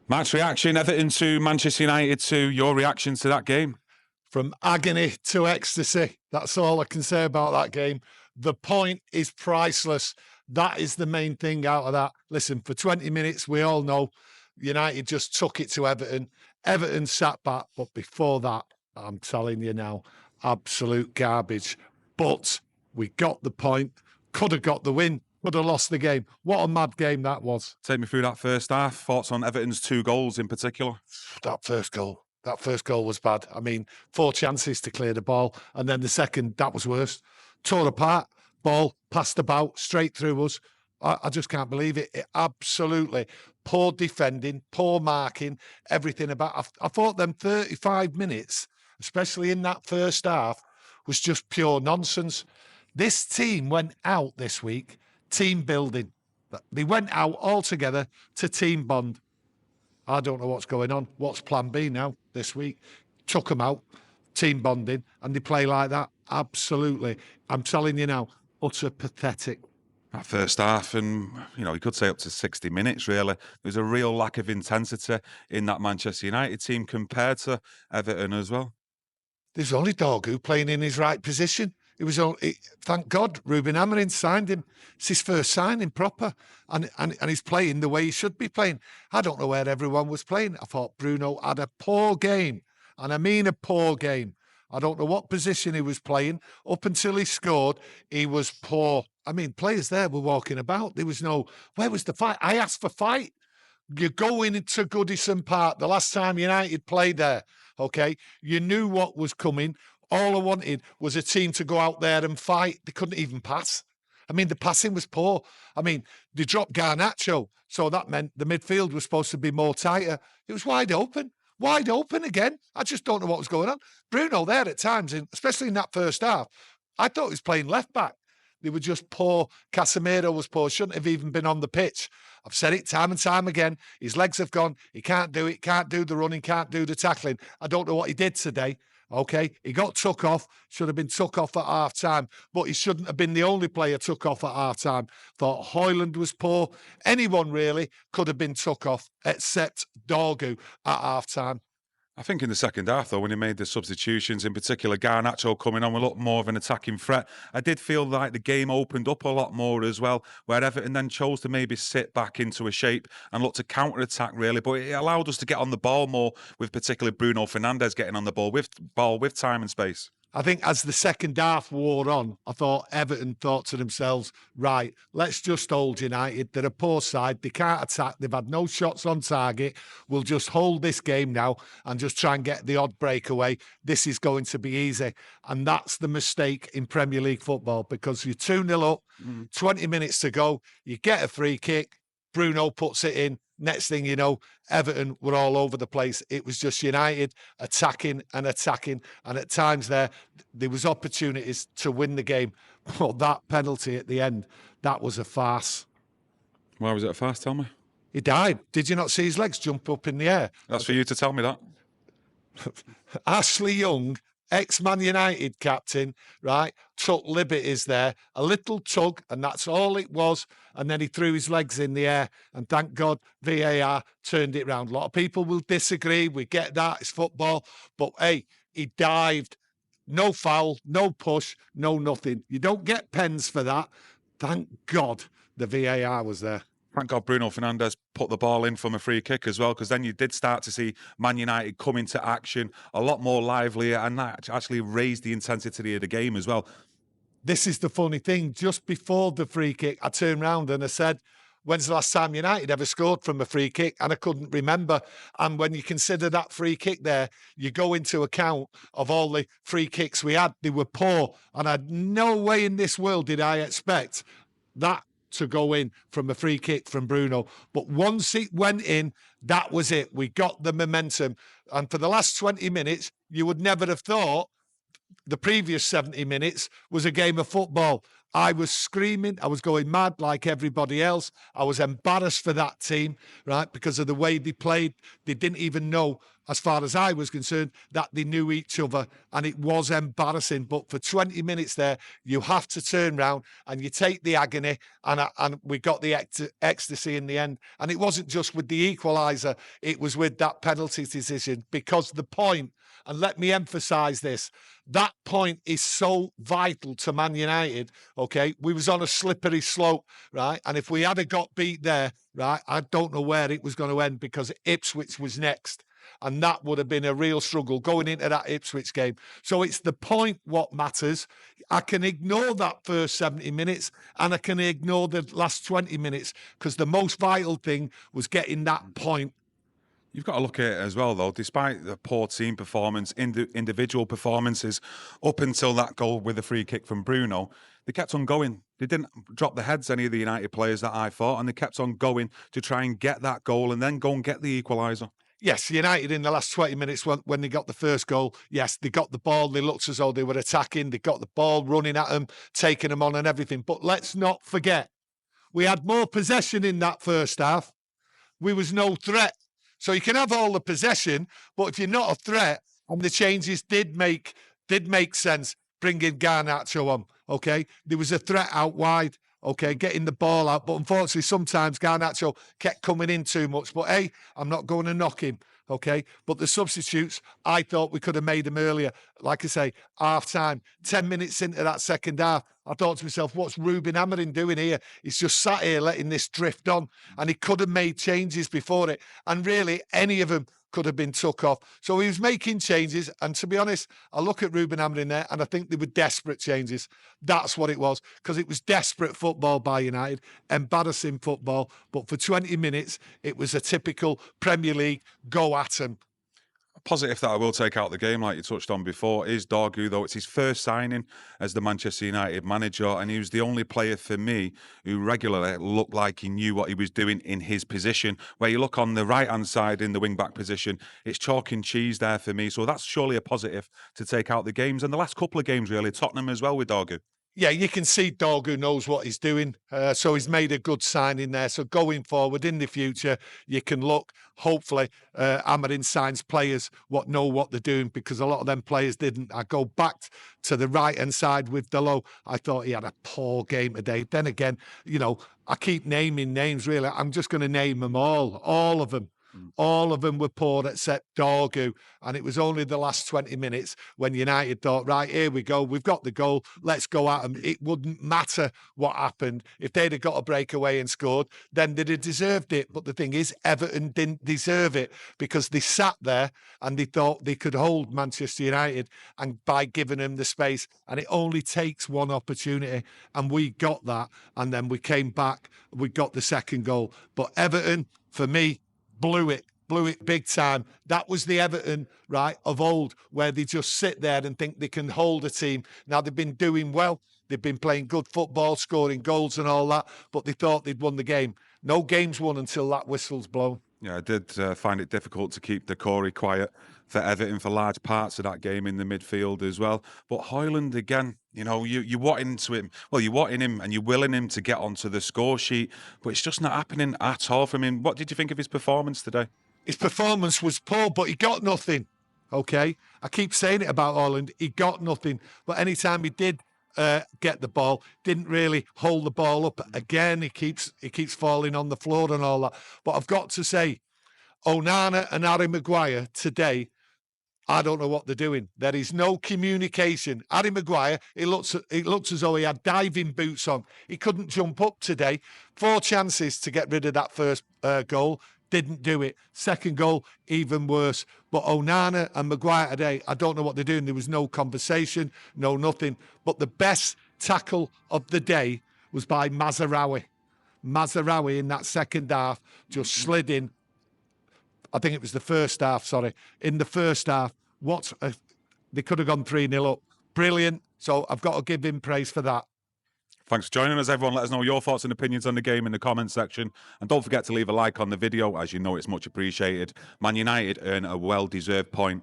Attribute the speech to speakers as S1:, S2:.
S1: Match reaction, Everton to Manchester United, to your reaction to that game.
S2: From agony to ecstasy. That's all I can say about that game. The point is priceless. That is the main thing out of that. Listen, for 20 minutes, we all know United just took it to Everton. Everton sat back, but before that, I'm telling you now, absolute garbage. But we got the point, could have got the win, could have lost the game. What a mad game that was.
S1: Take me through that first half. Thoughts on Everton's 2 goals in particular?
S2: That first goal was bad. I mean, 4 chances to clear the ball. And then the second, that was worse. Tore apart, ball passed about, straight through us. I just can't believe it. Absolutely. Poor defending, poor marking, everything about. I thought them 35 minutes, especially in that first half, was just pure nonsense. This team went out this week, team building. They went out altogether to team bond. I don't know what's going on. What's plan B now this week? Took them out, team bonding, and they play like that. Absolutely. I'm telling you now, utter pathetic.
S1: That first half, and you could say up to 60 minutes, really. There's a real lack of intensity in that Manchester United team compared to Everton as well.
S2: There's only Dorgu playing in his right position. It was only, thank God, Ruben Amorim signed him. It's his first signing proper, and he's playing the way he should be playing. I don't know where everyone was playing. I thought Bruno had a poor game, and I mean a poor game. I don't know what position he was playing. Up until he scored, he was poor. I mean, players there were walking about. There was no, where was the fight? I asked for fight. You're going into Goodison Park. The last time United played there, okay? You knew what was coming. All I wanted was a team to go out there and fight. They couldn't even pass. I mean, the passing was poor. I mean, they dropped Garnacho, so that meant the midfield was supposed to be more tighter. It was wide open again. I just don't know what was going on. Bruno there at times, especially in that first half, I thought he was playing left back. They were just poor. Casemiro was poor, shouldn't have even been on the pitch. I've said it time and time again. His legs have gone. He can't do it, can't do the running, can't do the tackling. I don't know what he did today. Okay, he got took off, should have been took off at half time, but he shouldn't have been the only player took off at half time. Thought Højlund was poor. Anyone really could have been took off except Dorgu at half time.
S1: I think in the second half, though, when he made the substitutions, in particular Garnacho coming on, a lot more of an attacking threat. I did feel like the game opened up a lot more as well, where Everton then chose to maybe sit back into a shape and look to counter-attack, really. But it allowed us to get on the ball more, with particularly Bruno Fernandes getting on the ball with time and space.
S2: I think as the second half wore on, I thought Everton thought to themselves, right, let's just hold United. They're a poor side. They can't attack. They've had no shots on target. We'll just hold this game now and just try and get the odd breakaway. This is going to be easy. And that's the mistake in Premier League football, because you're 2-0 up, 20 minutes to go, you get a free kick, Bruno puts it in. Next thing you know, Everton were all over the place. It was just United attacking. And at times there was opportunities to win the game. But that penalty at the end, that was a farce.
S1: Why was it a farce? Tell me.
S2: He died. Did you not see his legs jump up in the air?
S1: That's for you to tell me that.
S2: Ashley Young, ex-Man United captain, right, took liberties there, a little tug, and that's all it was. And then he threw his legs in the air, and thank God VAR turned it round. A lot of people will disagree. We get that. It's football. But, hey, he dived. No foul, no push, no nothing. You don't get pens for that. Thank God the VAR was there.
S1: Thank God Bruno Fernandes put the ball in from a free kick as well, because then you did start to see Man United come into action a lot more livelier, and that actually raised the intensity of the game as well.
S2: This is the funny thing. Just before the free kick, I turned round and I said, when's the last time United ever scored from a free kick? And I couldn't remember. And when you consider that free kick there, you go into account of all the free kicks we had. They were poor. And I had no way in this world did I expect that to go in from a free kick from Bruno. But once it went in, that was it. We got the momentum. And for the last 20 minutes, you would never have thought the previous 70 minutes was a game of football. I was screaming. I was going mad like everybody else. I was embarrassed for that team, right, because of the way they played. They didn't even know, as far as I was concerned, that they knew each other, and it was embarrassing. But for 20 minutes there, you have to turn round and you take the agony, and we got the ecstasy in the end. And it wasn't just with the equaliser, it was with that penalty decision, because the point, and let me emphasise this, that point is so vital to Man United, okay? We was on a slippery slope, right? And if we had got beat there, right, I don't know where it was going to end, because Ipswich was next. And that would have been a real struggle going into that Ipswich game. So it's the point what matters. I can ignore that first 70 minutes and I can ignore the last 20 minutes, because the most vital thing was getting that point.
S1: You've got to look at it as well, though. Despite the poor team performance, individual performances, up until that goal with the free kick from Bruno, they kept on going. They didn't drop the heads, any of the United players that I thought, and they kept on going to try and get that goal and then go and get the equaliser.
S2: Yes, United in the last 20 minutes when they got the first goal, yes, they got the ball. They looked as though they were attacking. They got the ball, running at them, taking them on and everything. But let's not forget, we had more possession in that first half. We was no threat. So you can have all the possession, but if you're not a threat, and the changes did make sense, bringing Garnacho on, okay? There was a threat out wide, okay, getting the ball out. But unfortunately, sometimes Garnacho kept coming in too much. But, hey, I'm not going to knock him, okay? But the substitutes, I thought we could have made them earlier. Like I say, half-time, 10 minutes into that second half, I thought to myself, what's Ruben Amorim doing here? He's just sat here letting this drift on, and he could have made changes before it. And really, any of them could have been took off. So he was making changes, and to be honest, I look at Ruben Amorim there, and I think they were desperate changes. That's what it was, because it was desperate football by United, embarrassing football. But for 20 minutes, it was a typical Premier League go at 'em.
S1: Positive that I will take out the game, like you touched on before, is Dorgu, though. It's his first signing as the Manchester United manager, and he was the only player for me who regularly looked like he knew what he was doing in his position. Where you look on the right-hand side in the wing-back position, it's chalk and cheese there for me. So that's surely a positive to take out the games. And the last couple of games, really, Tottenham as well with Dorgu.
S2: Yeah, you can see Dorgu knows what he's doing. So he's made a good signing there. So going forward in the future, you can look, hopefully, Amorim signs players what know what they're doing, because a lot of them players didn't. I go back to the right-hand side with Delo. I thought he had a poor game today. Then again, you know, I keep naming names, really. I'm just going to name them all of them. All of them were poor except Dorgu. And it was only the last 20 minutes when United thought, right, here we go. We've got the goal. Let's go at them. It wouldn't matter what happened. If they'd have got a breakaway and scored, then they'd have deserved it. But the thing is, Everton didn't deserve it, because they sat there and they thought they could hold Manchester United, and by giving them the space. And it only takes one opportunity. And we got that. And then we came back. We got the second goal. But Everton, for me, blew it big time. That was the Everton, right, of old, where they just sit there and think they can hold a team. Now, they've been doing well. They've been playing good football, scoring goals and all that, but they thought they'd won the game. No game's won until that whistle's blown.
S1: Yeah, I did find it difficult to keep the Corey quiet for Everton for large parts of that game in the midfield as well. But Højlund, again, you know, you want into him. Well, you wanting him and you're willing him to get onto the score sheet, but it's just not happening at all from him. What did you think of his performance today?
S2: His performance was poor, but he got nothing, okay? I keep saying it about Højlund. He got nothing. But anytime he did get the ball, didn't really hold the ball up. Again, he keeps falling on the floor and all that. But I've got to say, Onana and Harry Maguire today, I don't know what they're doing. There is no communication. Harry Maguire, it looks as though he had diving boots on. He couldn't jump up today. 4 chances to get rid of that first goal. Didn't do it. Second goal, even worse. But Onana and Maguire today, I don't know what they're doing. There was no conversation, no nothing. But the best tackle of the day was by Mazraoui. Mazraoui in that second half just slid in. I think it was the first half, sorry. In the first half, they could have gone 3-0 up. Brilliant. So I've got to give him praise for that.
S1: Thanks for joining us, everyone. Let us know your thoughts and opinions on the game in the comments section. And don't forget to leave a like on the video, as you know it's much appreciated. Man United earn a well-deserved point.